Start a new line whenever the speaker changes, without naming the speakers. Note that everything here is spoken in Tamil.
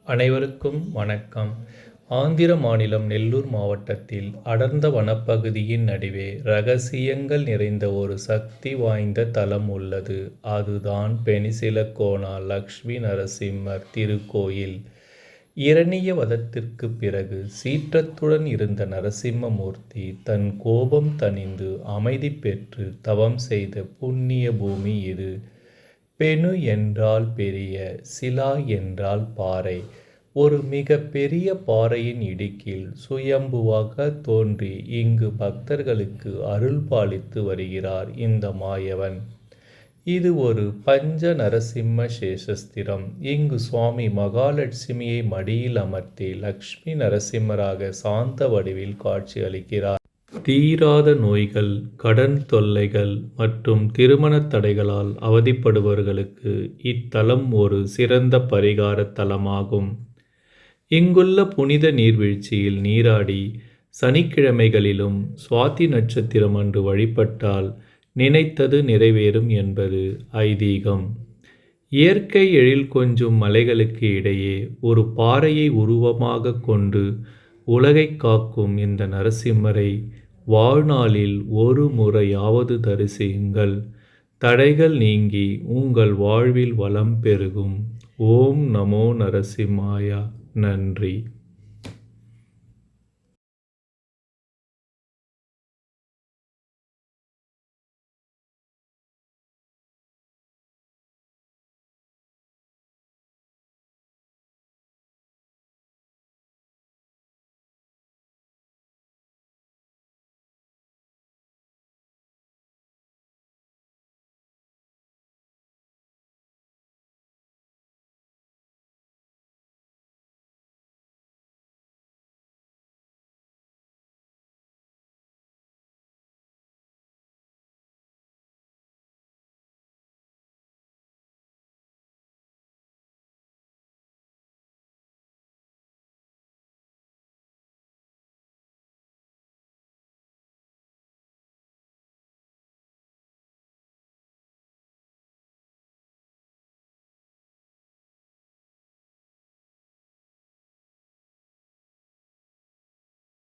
அனைவருக்கும் வணக்கம். ஆந்திர மாநிலம் நெல்லூர் மாவட்டத்தில் அடர்ந்த வனப்பகுதியின் நடுவே ரகசியங்கள் நிறைந்த ஒரு சக்தி வாய்ந்த தலம் உள்ளது. அதுதான் பெனிசிலகோனா லக்ஷ்மி நரசிம்மர் திருக்கோயில். இரணிய வதத்திற்குப் பிறகு சீற்றத்துடன் இருந்த நரசிம்மமூர்த்தி தன் கோபம் தணிந்து அமைதி பெற்று தவம் செய்த புண்ணிய பூமி இது. பெனு என்றால் பெரிய, சிலா என்றால் பாறை. ஒரு மிக பெரிய பாறையின் இடுக்கில் சுயம்புவாக தோன்றி இங்கு பக்தர்களுக்கு அருள் பாலித்து வருகிறார் இந்த மாயவன். இது ஒரு பஞ்ச நரசிம்ம சேஷஸ்திரம். இங்கு சுவாமி மகாலட்சுமியை மடியில் அமர்த்தி லக்ஷ்மி நரசிம்மராக சாந்த வடிவில் காட்சி அளிக்கிறார். தீராத நோய்கள், கடன் தொல்லைகள் மற்றும் திருமண தடைகளால் அவதிப்படுபவர்களுக்கு இத்தலம் ஒரு சிறந்த பரிகார தலமாகும். இங்குள்ள புனித நீர்வீழ்ச்சியில் நீராடி சனிக்கிழமைகளிலும் சுவாதி நட்சத்திரம் அன்று வழிபட்டால் நினைத்தது நிறைவேறும் என்பது ஐதீகம். இயற்கை எழில் கொஞ்சும் மலைகளுக்கு இடையே ஒரு பாறையை உருவமாக கொண்டு உலகை காக்கும் இந்த நரசிம்மரை வாழ்நாளில் ஒரு முறையாவது தரிசியுங்கள். தடைகள் நீங்கி உங்கள் வாழ்வில் வளம் பெருகும். ஓம் நமோ நரசிம்மாய. நன்றி.